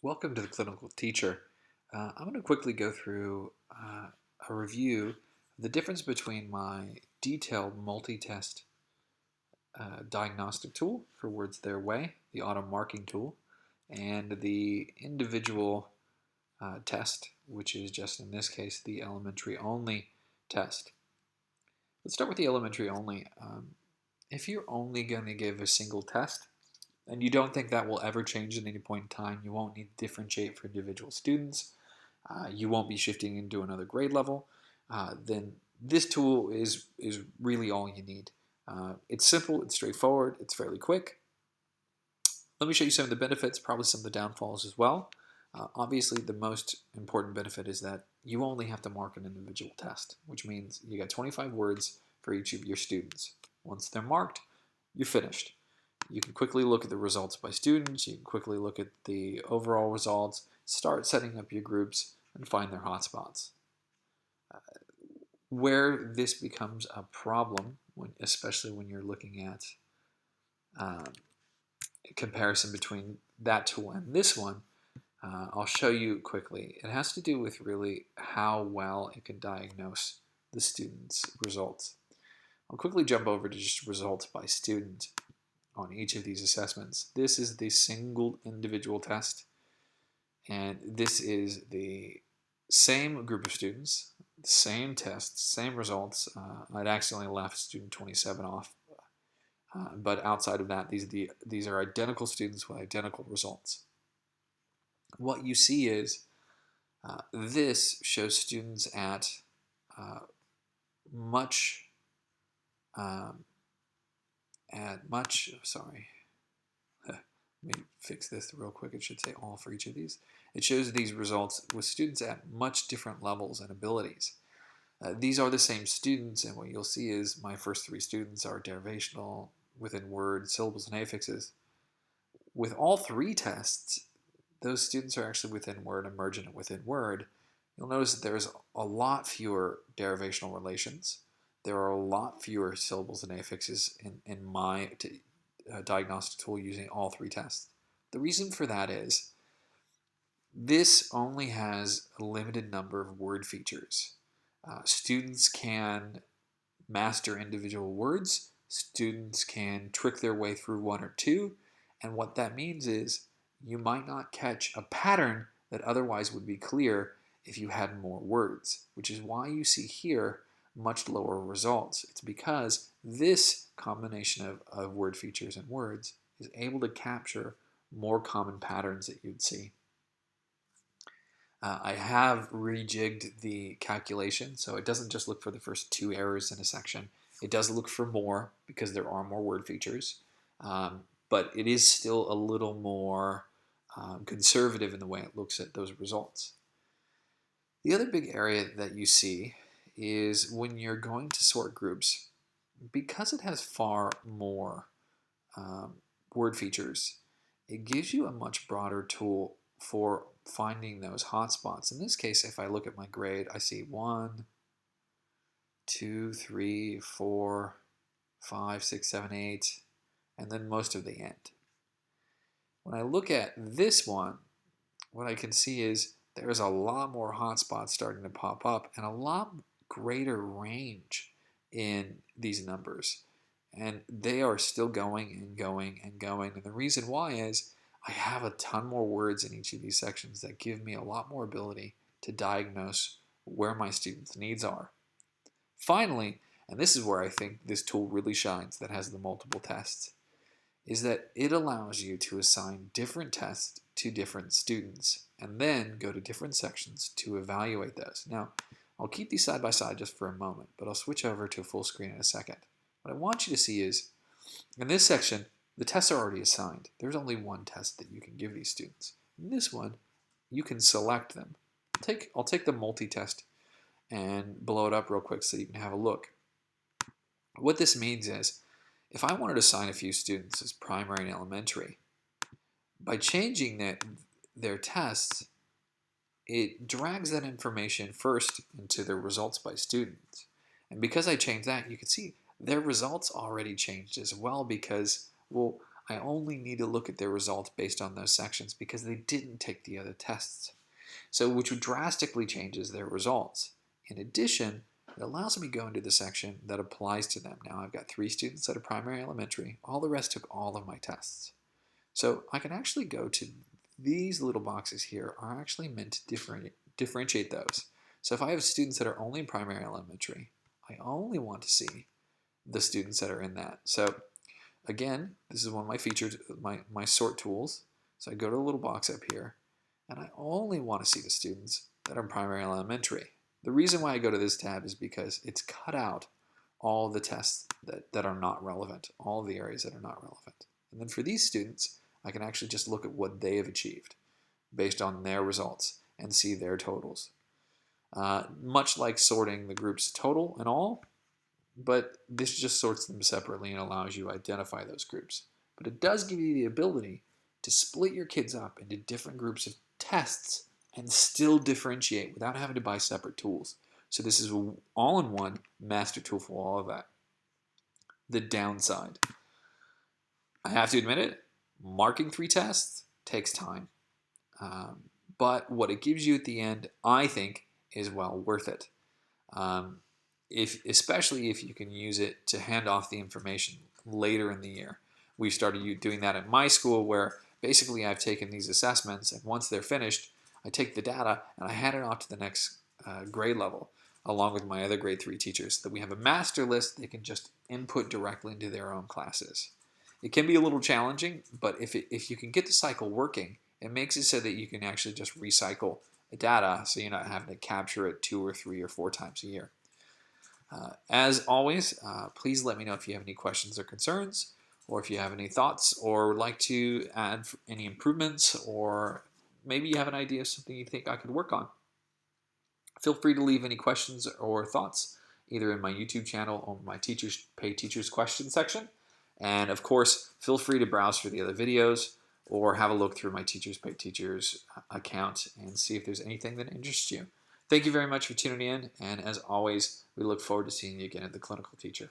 Welcome to the Clinical Teacher. I'm going to quickly go through a review of the difference between my detailed multi-test diagnostic tool for words their way, the auto marking tool, and the individual test, which is just in this case the elementary only test. Let's start with the elementary only. If you're only going to give a single test, and you don't think that will ever change at any point in time, you won't need to differentiate for individual students, you won't be shifting into another grade level, then this tool is really all you need. It's simple, it's straightforward, it's fairly quick. Let me show you some of the benefits, probably some of the downfalls as well. Obviously, the most important benefit is that you only have to mark an individual test, which means you got 25 words for each of your students. Once they're marked, you're finished. You can quickly look at the results by students, you can quickly look at the overall results, start setting up your groups, and find their hotspots. Where this becomes a problem, especially when you're looking at um, a comparison between that tool and this one, I'll show you quickly. It has to do with really how well it can diagnose the student's results. I'll quickly jump over to just results by student on each of these assessments. This is the single individual test, and this is the same group of students, same tests, same results. I'd accidentally left student 27 off, but outside of that, these are identical students with identical results. What you see is this shows students uh, much um, sorry. Let me fix this real quick. It should say all for each of these. It shows these results with students at much different levels and abilities. These are the same students, and what you'll see is my first three students are derivational, within word, syllables, and affixes. With all three tests, those students are actually within word, emergent, and within word. You'll notice that there's a lot fewer derivational relations. There are a lot fewer syllables and affixes in my diagnostic tool using all three tests. The reason for that is this only has a limited number of word features. Students can master individual words, students can trick their way through one or two, and what that means is you might not catch a pattern that otherwise would be clear if you had more words, which is why you see here much lower results. It's because this combination of word features and words is able to capture more common patterns that you'd see. I have rejigged the calculation, so it doesn't just look for the first two errors in a section. It does look for more because there are more word features, but it is still a little more conservative in the way it looks at those results. The other big area that you see is when you're going to sort groups, because it has far more um, word features, it gives you a much broader tool for finding those hotspots. In this case, if I look at my grade, I see 1, 2, 3, 4, 5, 6, 7, 8, and then most of the end. When I look at this one, what I can see is there's a lot more hotspots starting to pop up and a lot greater range in these numbers. And they are still going and going and going. And the reason why is I have a ton more words in each of these sections that give me a lot more ability to diagnose where my students' needs are. Finally, and this is where I think this tool really shines that has the multiple tests, is that it allows you to assign different tests to different students and then go to different sections to evaluate those. Now, I'll keep these side by side just for a moment, but I'll switch over to full screen in a second. What I want you to see is, in this section, the tests are already assigned. There's only one test that you can give these students. In this one, you can select them. I'll take the multi-test and blow it up real quick so you can have a look. What this means is, if I wanted to assign a few students as primary and elementary, by changing their tests, it drags that information first into their results by students. And because I changed that, you can see their results already changed as well because, well, I only need to look at their results based on those sections because they didn't take the other tests. So which drastically changes their results. In addition, it allows me to go into the section that applies to them. Now I've got 3 students that are primary elementary. All the rest took all of my tests. So I can actually go to these little boxes here are actually meant to differentiate those. So if I have students that are only in primary elementary, I only want to see the students that are in that. So again, this is one of my features, my sort tools. So I go to the little box up here, and I only want to see the students that are in primary elementary. The reason why I go to this tab is because it's cut out all the tests that are not relevant, all the areas that are not relevant. And then for these students, I can actually just look at what they have achieved based on their results and see their totals. Much like sorting the groups total and all, but this just sorts them separately and allows you to identify those groups. But it does give you the ability to split your kids up into different groups of tests and still differentiate without having to buy separate tools. So this is an all-in-one master tool for all of that. The downside, I have to admit it, marking 3 tests takes time. But what it gives you at the end, I think, is well worth it. Especially if you can use it to hand off the information later in the year. We started doing that at my school, where basically I've taken these assessments, and once they're finished, I take the data and I hand it off to the next grade level, along with my other grade 3 teachers, so that we have a master list they can just input directly into their own classes. It can be a little challenging, but if you can get the cycle working, it makes it so that you can actually just recycle the data, so you're not having to capture it 2 or 3 or 4 times a year. As always, please let me know if you have any questions or concerns, or if you have any thoughts, or would like to add any improvements, or maybe you have an idea of something you think I could work on. Feel free to leave any questions or thoughts either in my YouTube channel or my Pay Teachers question section. And of course, feel free to browse for the other videos or have a look through my Teachers Pay Teachers account and see if there's anything that interests you. Thank you very much for tuning in, and as always, we look forward to seeing you again at The Clinical Teacher.